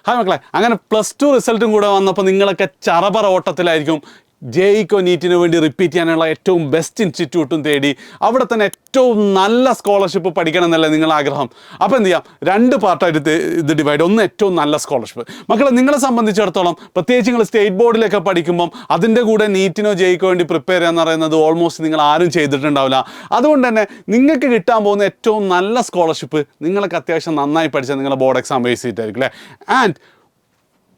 Hi മക്കളെ, അങ്ങനെ +2 റിസൾട്ടും കൂടെ വന്നപ്പോൾ നിങ്ങളൊക്കെ ചറപറ ഓട്ടത്തിലായിരിക്കും. ജെഇക്കോ നീറ്റിന് വേണ്ടി റിപ്പീറ്റ് ചെയ്യാനുള്ള ഏറ്റവും ബെസ്റ്റ് ഇൻസ്റ്റിറ്റ്യൂട്ടും തേടി അവിടെ തന്നെ ഏറ്റവും നല്ല സ്കോളർഷിപ്പ് പഠിക്കണം എന്നല്ലേ നിങ്ങൾ ആഗ്രഹം. അപ്പോൾ എന്ത് ചെയ്യാം, 2 പാർട്ടായിട്ട് ഇത് ഡിവൈഡ്. ഒന്ന് ഏറ്റവും നല്ല സ്കോളർഷിപ്പ്. മക്കളെ, നിങ്ങളെ സംബന്ധിച്ചിടത്തോളം പ്രത്യേകിച്ച് നിങ്ങൾ സ്റ്റേറ്റ് ബോർഡിലൊക്കെ പഠിക്കുമ്പം അതിൻ്റെ കൂടെ നീറ്റിനോ ജെഇക്കോ വേണ്ടി പ്രിപ്പയർ ചെയ്യാന്ന് പറയുന്നത് ഓൾമോസ്റ്റ് നിങ്ങൾ ആരും ചെയ്തിട്ടുണ്ടാവില്ല. അതുകൊണ്ട് തന്നെ നിങ്ങൾക്ക് കിട്ടാൻ പോകുന്ന ഏറ്റവും നല്ല സ്കോളർഷിപ്പ് നിങ്ങൾക്ക് അത്യാവശ്യം നന്നായി പഠിച്ചാൽ നിങ്ങളുടെ ബോർഡ് എക്സാം ബേസ് ചെയ്തിട്ടായിരിക്കും അല്ലേ. ആൻഡ്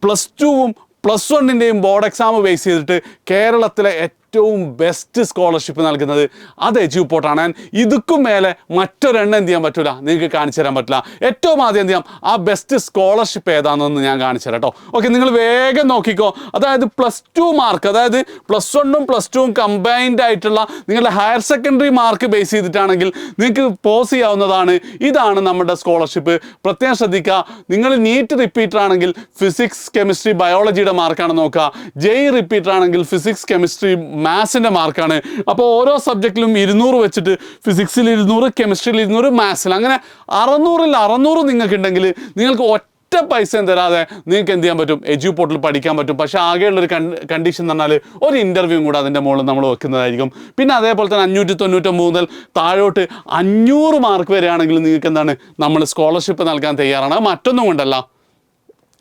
+2ഉം +1ൻ്റെയും ബോർഡ് എക്സാം ബേസ് ചെയ്തിട്ട് കേരളത്തിലെ ഏറ്റവും ബെസ്റ്റ് സ്കോളർഷിപ്പ് നൽകുന്നത് അത് എജ്യൂപോർട്ടാണ്. ഇതുക്കും മേലെ മറ്റൊരെണ്ണം എന്ത് ചെയ്യാൻ പറ്റില്ല, നിങ്ങൾക്ക് കാണിച്ചു തരാൻ പറ്റില്ല. ഏറ്റവും ആദ്യം എന്ത് ചെയ്യാം, ആ ബെസ്റ്റ് സ്കോളർഷിപ്പ് ഏതാണെന്ന് ഞാൻ കാണിച്ചു തരാം കേട്ടോ. ഓക്കെ, നിങ്ങൾ വേഗം നോക്കിക്കോ. അതായത് +2 മാർക്ക്, അതായത് +1ഉം +2ഉം കമ്പൈൻഡ് ആയിട്ടുള്ള നിങ്ങളുടെ ഹയർ സെക്കൻഡറി മാർക്ക് ബേസ് ചെയ്തിട്ടാണെങ്കിൽ നിങ്ങൾക്ക് പോസ് ചെയ്യാവുന്നതാണ്. ഇതാണ് നമ്മുടെ സ്കോളർഷിപ്പ്. പ്രത്യേകം ശ്രദ്ധിക്കുക, നിങ്ങൾ നീറ്റ് റിപ്പീറ്റർ ആണെങ്കിൽ ഫിസിക്സ്, കെമിസ്ട്രി, ബയോളജിയുടെ മാർക്കാണ് നോക്കുക. ജെഇ റിപ്പീറ്റർ ആണെങ്കിൽ ഫിസിക്സ്, കെമിസ്ട്രി, മാത്സിൻ്റെ മാർക്കാണ്. അപ്പോൾ ഓരോ സബ്ജക്റ്റിലും 200 വെച്ചിട്ട്, ഫിസിക്സിൽ 200, കെമിസ്ട്രിയിൽ 200, മാത്സിൽ അങ്ങനെ 600ൽ 600 നിങ്ങൾക്ക് ഉണ്ടെങ്കിൽ നിങ്ങൾക്ക് ഒറ്റ പൈസയും തരാതെ നിങ്ങൾക്ക് എന്ത് ചെയ്യാൻ പറ്റും, എജ്യൂപോർട്ടിൽ പഠിക്കാൻ പറ്റും. പക്ഷേ ആകെയുള്ളൊരു കണ്ടീഷൻ എന്ന് പറഞ്ഞാൽ ഒരു ഇൻ്റർവ്യൂവും കൂടെ അതിൻ്റെ മുകളിൽ നമ്മൾ വെക്കുന്നതായിരിക്കും. പിന്നെ അതേപോലെ തന്നെ 599 മുതൽ താഴോട്ട് 500 മാർക്ക് വരെയാണെങ്കിൽ നിങ്ങൾക്ക് എന്താണ്, നമ്മൾ സ്കോളർഷിപ്പ് നൽകാൻ തയ്യാറാണ്. മറ്റൊന്നും കൊണ്ടല്ല,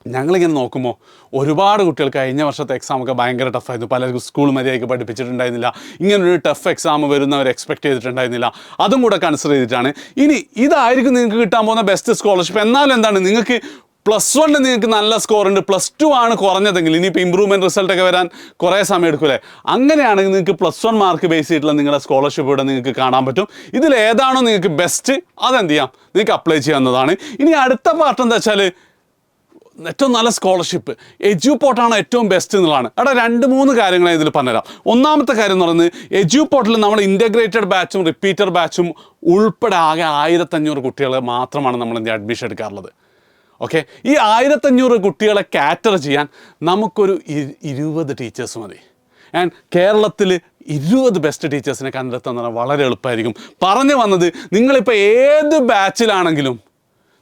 ഞങ്ങളിങ്ങനെ നോക്കുമ്പോൾ ഒരുപാട് കുട്ടികൾ കഴിഞ്ഞ വർഷത്തെ എക്സാമൊക്കെ ഭയങ്കര ടഫായിരുന്നു. പല സ്കൂൾ മര്യാദയ്ക്ക് പഠിപ്പിച്ചിട്ടുണ്ടായിരുന്നില്ല. ഇങ്ങനൊരു ടഫ് എക്സാം വരുന്നവർ എക്സ്പെക്ട് ചെയ്തിട്ടുണ്ടായിരുന്നില്ല. അതും കൂടെ കൺസിഡർ ചെയ്തിട്ടാണ് ഇനി ഇതായിരിക്കും നിങ്ങൾക്ക് കിട്ടാൻ പോകുന്ന ബെസ്റ്റ് സ്കോളർഷിപ്പ്. എന്നാലും എന്താണ്, നിങ്ങൾക്ക് +1 നിങ്ങൾക്ക് നല്ല സ്കോറുണ്ട്, +2 ആണ് കുറഞ്ഞതെങ്കിൽ ഇനിയിപ്പോൾ ഇമ്പ്രൂവ്മെൻറ്റ് റിസൾട്ടൊക്കെ വരാൻ കുറേ സമയം എടുക്കൂലേ. അങ്ങനെയാണെങ്കിൽ നിങ്ങൾക്ക് +1 മാർക്ക് ബേസ് ചെയ്തിട്ടുള്ള നിങ്ങളുടെ സ്കോളർഷിപ്പ് ഇവിടെ നിങ്ങൾക്ക് കാണാൻ പറ്റും. ഇതിൽ ഏതാണോ നിങ്ങൾക്ക് ബെസ്റ്റ് അതെന്ത് ചെയ്യാം, നിങ്ങൾക്ക് അപ്ലൈ ചെയ്യാവുന്നതാണ്. ഇനി അടുത്ത പാർട്ട് എന്താ വെച്ചാൽ, ഏറ്റവും നല്ല സ്കോളർഷിപ്പ് എജ്യൂപോർട്ടാണ് ഏറ്റവും ബെസ്റ്റ് എന്നുള്ളതാണ്. അവിടെ 2-3 കാര്യങ്ങൾ ഇതിൽ പറഞ്ഞുതരാം. ഒന്നാമത്തെ കാര്യം എന്ന് പറയുന്നത്, എജ്യൂപോർട്ടിൽ നമ്മൾ ഇൻ്റഗ്രേറ്റഡ് ബാച്ചും റിപ്പീറ്റർ ബാച്ചും ഉൾപ്പെടെ ആകെ 1500 കുട്ടികൾ മാത്രമാണ് നമ്മൾ അഡ്മിഷൻ എടുക്കാറുള്ളത്. ഓക്കെ, ഈ 1500 കുട്ടികളെ കാറ്റർ ചെയ്യാൻ നമുക്കൊരു 20 ടീച്ചേഴ്സ് മതി. ആൻഡ് കേരളത്തിൽ 20 ബെസ്റ്റ് ടീച്ചേഴ്സിനെ കണ്ടെത്തുന്നത് വളരെ എളുപ്പമായിരിക്കും. പറഞ്ഞു വന്നത്, നിങ്ങളിപ്പോൾ ഏത് ബാച്ചിലാണെങ്കിലും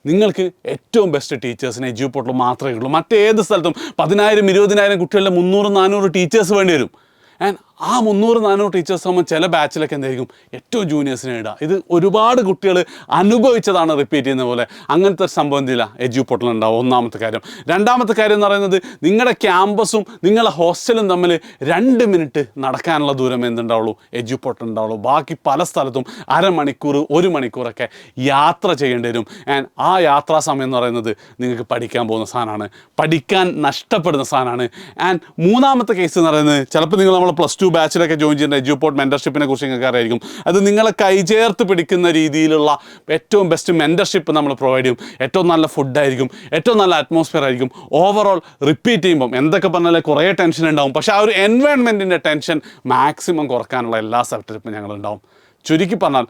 നിങ്ങൾക്ക് ഏറ്റവും ബെസ്റ്റ് ടീച്ചേഴ്സിനെ എജ്യൂപോർട്ടിൽ മാത്രമേ ഉള്ളൂ. മറ്റേത് സ്ഥലത്തും 10,000, 20,000 കുട്ടികളുടെ 300, 400 ടീച്ചേഴ്സ് വേണ്ടി വരും. ആൻഡ് ആ 300, 400 ടീച്ചേഴ്സ് ആകുമ്പോൾ ചില ബാച്ചിലൊക്കെ എന്തായിരിക്കും ഏറ്റവും ജൂനിയേഴ്സിനെ ഇടുക. ഇത് ഒരുപാട് കുട്ടികൾ അനുഭവിച്ചതാണ്, റിപ്പീറ്റ് ചെയ്യുന്ന പോലെ. അങ്ങനത്തെ ഒരു സംഭവം എന്തില്ല, എജ്യൂപോർട്ടിൽ ഉണ്ടാവും. ഒന്നാമത്തെ കാര്യം. രണ്ടാമത്തെ കാര്യം എന്ന് പറയുന്നത്, നിങ്ങളുടെ ക്യാമ്പസും നിങ്ങളുടെ ഹോസ്റ്റലും തമ്മിൽ 2 മിനിറ്റ് നടക്കാനുള്ള ദൂരം എന്തുണ്ടാവുള്ളൂ, എജ്യൂപോർട്ടിൽ ഉണ്ടാവുള്ളൂ. ബാക്കി പല സ്ഥലത്തും അരമണിക്കൂർ, 1 മണിക്കൂറൊക്കെ യാത്ര ചെയ്യേണ്ടി വരും. ആൻഡ് ആ യാത്രാ സമയം എന്ന് പറയുന്നത് നിങ്ങൾക്ക് പഠിക്കാൻ പോകുന്ന സാധനമാണ്, പഠിക്കാൻ നഷ്ടപ്പെടുന്ന സാധനമാണ്. ആൻഡ് മൂന്നാമത്തെ കേസ് എന്ന് പറയുന്നത്, ചിലപ്പോൾ നിങ്ങൾ നമ്മൾ +2 ബാച്ചിലൊക്കെ ജോയിൻ ചെയ്യുന്ന എജ്യൂപോർട്ട് മെൻറ്റർഷിപ്പിനെ കുറിച്ച് നിങ്ങൾക്ക് അറിയായിരിക്കും. അത് നിങ്ങളെ കൈചേർത്ത് പിടിക്കുന്ന രീതിയിലുള്ള ഏറ്റവും ബെസ്റ്റ് മെൻറ്റർഷിപ്പ് നമ്മൾ പ്രൊവൈഡ് ചെയ്യും. ഏറ്റവും നല്ല ഫുഡായിരിക്കും, ഏറ്റവും നല്ല അറ്റ്മോസ്ഫിയർ ആയിരിക്കും. ഓവറോൾ റിപ്പീറ്റ് ചെയ്യുമ്പം എന്തൊക്കെ പറഞ്ഞാൽ കുറേ ടെൻഷൻ ഉണ്ടാവും, പക്ഷേ ആ ഒരു എൻവയോൺമെൻറ്റിൻ്റെ ടെൻഷൻ മാക്സിമം കുറക്കാനുള്ള എല്ലാ സെറ്റപ്പും ഞങ്ങളുണ്ടാവും. ചുരുക്കി പറഞ്ഞാൽ,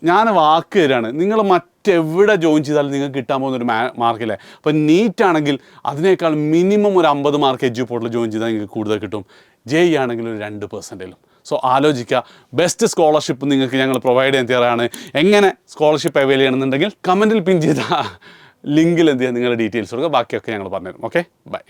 ഞാൻ വാക്ക് തരാണ്, നിങ്ങൾ മറ്റെവിടെ ജോയിൻ ചെയ്താലും നിങ്ങൾക്ക് കിട്ടാൻ പോകുന്നൊരു മാർക്കില്ലേ. അപ്പോൾ നീറ്റാണെങ്കിൽ അതിനേക്കാൾ മിനിമം ഒരു 50 മാർക്ക് എജ്യൂപോർട്ടിൽ ജോയിൻ ചെയ്താൽ നിങ്ങൾക്ക് കൂടുതൽ കിട്ടും. ജെഇ ആണെങ്കിൽ ഒരു 2%. സോ ആലോചിക്കുക, ബെസ്റ്റ് സ്കോളർഷിപ്പ് നിങ്ങൾക്ക് ഞങ്ങൾ പ്രൊവൈഡ് ചെയ്യാൻ തയ്യാറാണ്. എങ്ങനെ സ്കോളർഷിപ്പ് അവൈൽ ചെയ്യണമെന്നുണ്ടെങ്കിൽ കമൻറ്റിൽ പിൻ ചെയ്ത ലിങ്കിൽ എന്ത് ചെയ്യുക, നിങ്ങളുടെ ഡീറ്റെയിൽസ് കൊടുക്കുക. ബാക്കിയൊക്കെ ഞങ്ങൾ പറഞ്ഞുതരും. Okay, by.